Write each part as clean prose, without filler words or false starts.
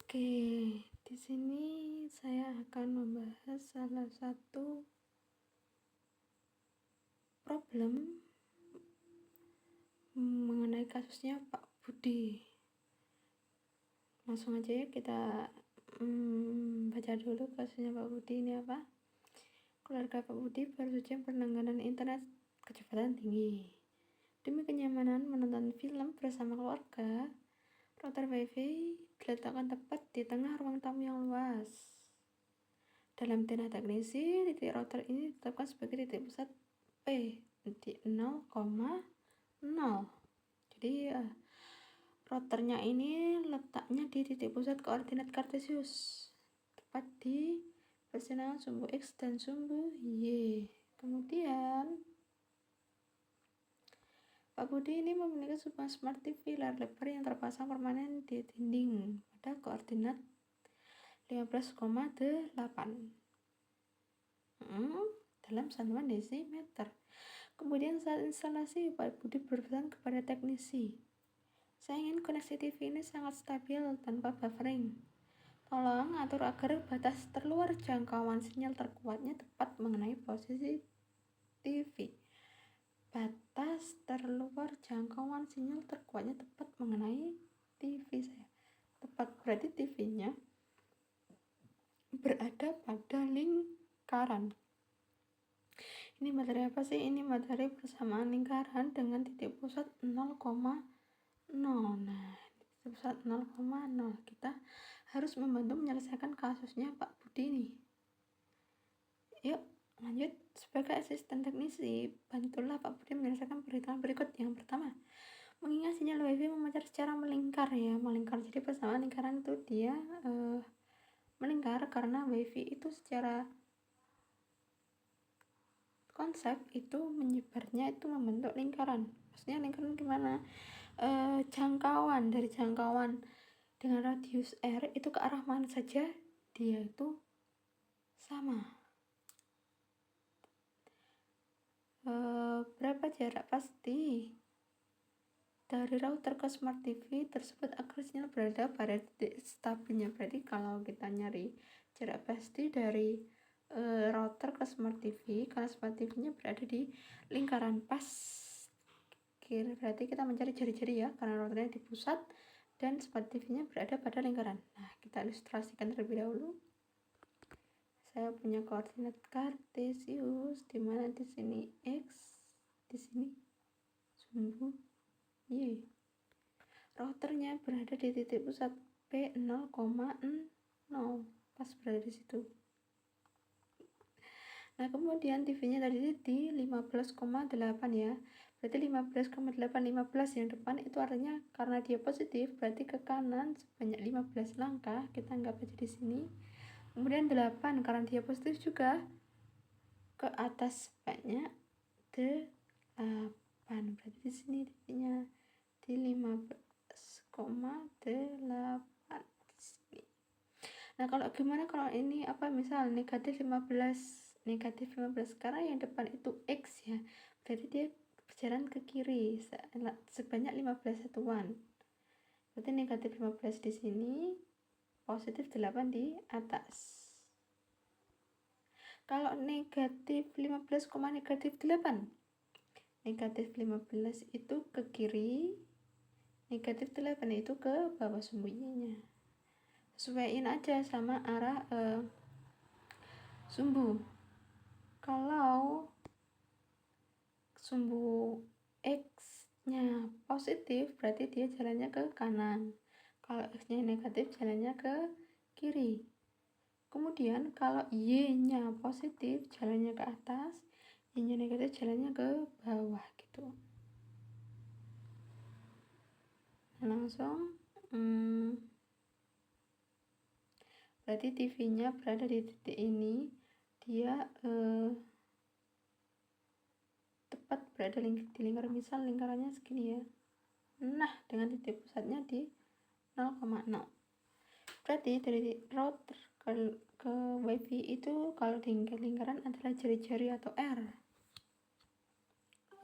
Oke, di sini saya akan membahas salah satu problem mengenai kasusnya Pak Budi. Langsung aja ya kita baca dulu kasusnya Pak Budi ini apa. Keluarga Pak Budi baru saja berlangganan internet kecepatan tinggi. Demi kenyamanan menonton film bersama keluarga, router WiFi diletakkan tepat di tengah ruang tamu yang luas. Dalam teori teknisi, titik router ini ditetapkan sebagai titik pusat P di 0,0. Jadi routernya ini letaknya di titik pusat koordinat kartesius, tepat di persimpangan sumbu X dan sumbu Y. Kemudian Pak Budi ini memiliki sebuah smart TV layar lebar yang terpasang permanen di dinding pada koordinat 15,8 dalam satuan desimeter. Kemudian saat instalasi, Pak Budi berpesan kepada teknisi, saya ingin koneksi TV ini sangat stabil tanpa buffering. Tolong atur agar batas terluar jangkauan sinyal terkuatnya tepat mengenai posisi TV. Batas terluar jangkauan sinyal terkuatnya tepat mengenai TV saya. Tepat berarti TV-nya berada pada lingkaran. Ini materi apa sih? Ini materi persamaan lingkaran dengan titik pusat 0,0. Nah, titik pusat 0,0 kita harus membantu menyelesaikan kasusnya Pak Budi nih. Yuk lanjut. Sebagai asisten teknisi, bantulah Pak Budi menyelesaikan perhitungan berikut. Yang pertama, mengingat sinyal WiFi memancar secara melingkar ya, melingkar. Jadi persamaan lingkaran itu dia melingkar karena WiFi itu secara konsep itu menyebarnya itu membentuk lingkaran. Maksudnya lingkaran gimana? Jangkauan dari jangkauan dengan radius R itu ke arah mana saja dia itu sama. Berapa jarak pasti dari router ke smart TV tersebut agar sinyal berada pada titik stabilnya. Berarti kalau kita nyari jarak pasti dari router ke smart TV, karena smart TV-nya berada di lingkaran pas kiri, berarti kita mencari jari-jari ya, karena routernya di pusat dan smart TV-nya berada pada lingkaran. Nah, kita ilustrasikan terlebih dahulu. Saya punya koordinat kartesius, di mana di sini X, di sini sumbu Y. Routernya berada di titik pusat P 0,0, pas berada di situ. Nah, kemudian TV-nya tadi di 15,8 ya. Berarti 15,8, yang depan itu artinya karena dia positif, berarti ke kanan sebanyak 15 langkah, kita anggap aja di sini. Kemudian 8 karena dia positif juga, ke atas sebanyak 8. Berarti di sini TV-nya di 15,8 di sini. Nah, kalau gimana kalau ini misal negatif 15 karena yang depan itu X ya, berarti dia berjalan ke kiri sebanyak 15 satuan. Berarti negatif 15 di sini, positif 8 di atas. Kalau negatif 15, negatif 8, negatif 15 itu ke kiri, negatif 8 itu ke bawah sumbunya. Sesuaiin aja sama arah sumbu. Kalau sumbu X-nya positif, berarti dia jalannya ke kanan. Kalau X-nya negatif, jalannya ke kiri. Kemudian kalau Y-nya positif, jalannya ke atas, Y-nya negatif, jalannya ke bawah gitu. Langsung berarti TV-nya berada di titik ini, dia tepat berada di lingkaran, misal lingkarannya segini ya. Nah, dengan titik pusatnya di 0,0. Berarti dari router ke WiFi itu kalau di lingkaran adalah jari-jari atau R.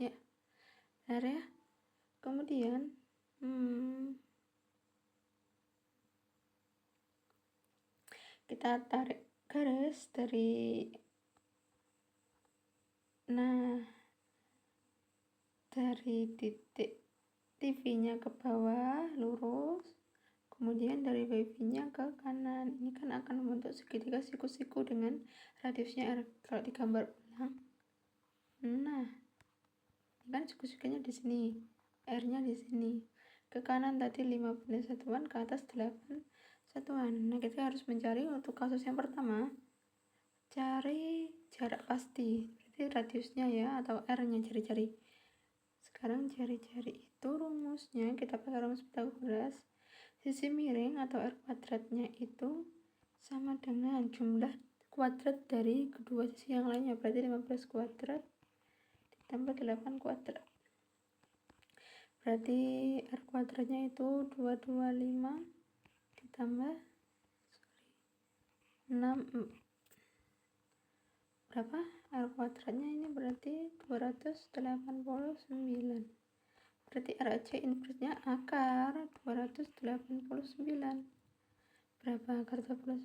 Ya, benar ya. Kemudian kita tarik garis dari titik TV-nya ke bawah lurus, kemudian dari WiFi-nya ke kanan. Ini kan akan membentuk segitiga siku-siku dengan radiusnya R kalau digambar ulang. Nah, ini kan siku-sikunya di sini, R-nya di sini. Ke kanan tadi 15 satuan, ke atas 8 satuan. Nah, kita harus mencari untuk kasus yang pertama, cari jarak pasti, berarti radiusnya ya, atau R-nya cari-cari. Sekarang cari-cari itu rumusnya, kita pakai rumus Pythagoras. Sisi miring atau R kuadratnya itu sama dengan jumlah kuadrat dari kedua sisi yang lainnya, berarti 15 kuadrat ditambah 8 kuadrat. Berarti R kuadratnya itu 225 ditambah 6 berapa? R kuadratnya ini berarti 289. Berarti R aja inversenya akar 289. Berapa akar 289?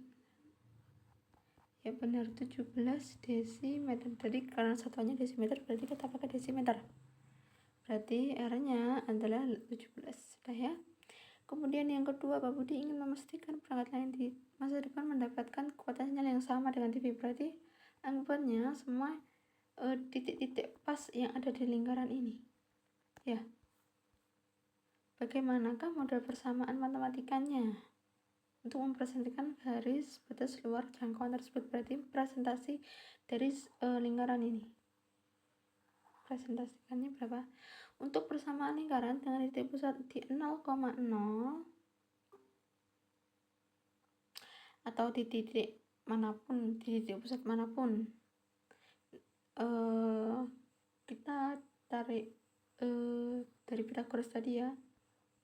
Ya benar, 17 desimeter. Jadi karena satuannya desimeter, berarti kita pakai desimeter. Berarti R-nya adalah 17. Sudah ya. Kemudian yang kedua, Pak Budi ingin memastikan perangkat lain di masa depan mendapatkan kekuatan sinyal yang sama dengan TV. Berarti anggapannya semua titik-titik pas yang ada di lingkaran ini. Ya. Bagaimanakah model persamaan matematikanya? Untuk mempresentasikan garis batas luar jangkauan tersebut, berarti presentasi dari lingkaran ini. Presentasikannya berapa? Untuk persamaan lingkaran dengan titik pusat di 0,0 atau di titik manapun, di titik pusat manapun, kita tarik dari Pythagoras tadi ya,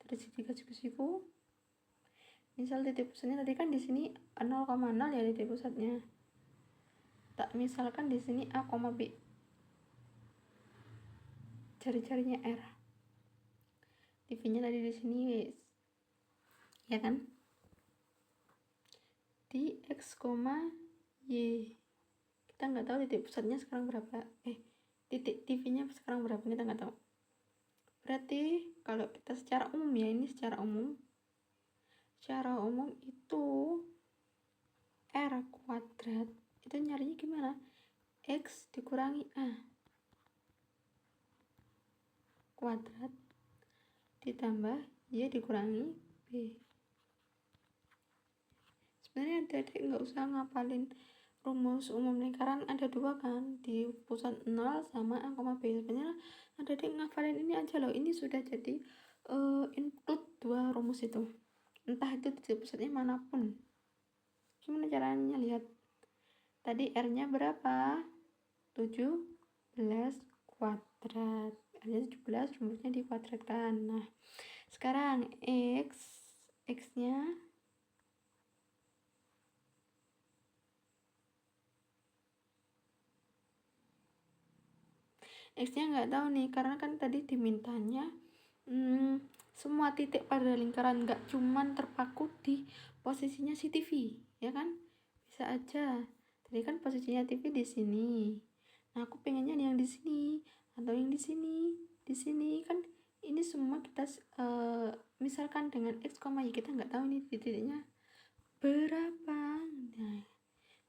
dari segitiga siku-siku. Misal titik pusatnya tadi kan di sini 0,0 ya titik pusatnya. Tak misalkan di sini A, B. Cari-carinya R. TV-nya tadi di sini, ya kan? Di X, Y. Kita nggak tahu titik pusatnya sekarang berapa. Titik TV-nya sekarang berapa, kita nggak tahu. Berarti kalau kita secara umum ya, ini secara umum itu R kuadrat itu nyarinya gimana? X dikurangi A kuadrat ditambah Y dikurangi B. Sebenarnya adik-adik nggak usah ngapalin rumus umum lingkaran, ada dua kan, di pusat 0 sama A, B. Sebenarnya adik-adik ngapalin ini aja loh, ini sudah jadi include dua rumus itu, entah itu di pusatnya manapun. Gimana caranya? Lihat tadi R-nya berapa? 17 kuadrat. R-nya 17, rumusnya dikuadratkan. Nah, sekarang X-nya nggak tahu nih, karena kan tadi dimintanya semua titik pada lingkaran, nggak cuman terpaku di posisinya si TV, ya kan? Bisa aja. Tadi kan posisinya TV di sini. Nah, aku pengennya yang di sini atau yang di sini kan ini semua kita misalkan dengan X, Y, kita nggak tahu ini titiknya berapa. Nah,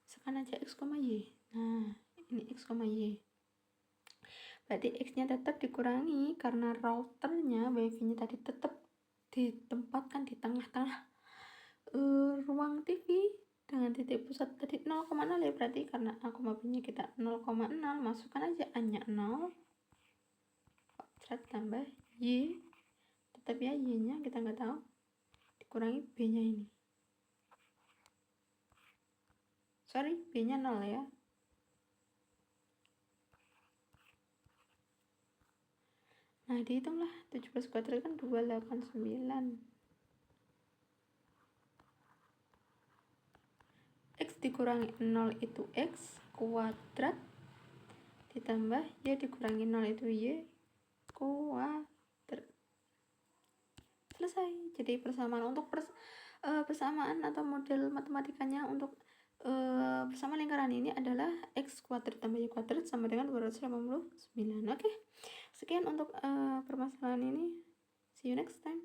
misalkan aja X, Y. Nah, ini X, Y. Berarti X-nya tetap dikurangi karena routernya, wifi-nya tadi tetap ditempatkan di tengah-tengah ruang TV dengan titik pusat tadi 0,0 ya, berarti karena A, B-nya kita 0,0, masukkan aja A-nya 0 kuadrat tambah Y, tetap ya Y-nya kita nggak tahu, dikurangi B-nya ini, B-nya 0 ya. Nah, dihitunglah 17 kuadrat kan 289. X dikurangi 0 itu X kuadrat ditambah Y dikurangi 0 itu Y kuadrat. Selesai. Jadi persamaan untuk persamaan atau model matematikanya untuk persamaan lingkaran ini adalah x kuadrat tambah y kuadrat sama dengan 289. Oke. Sekian untuk permasalahan ini. See you next time.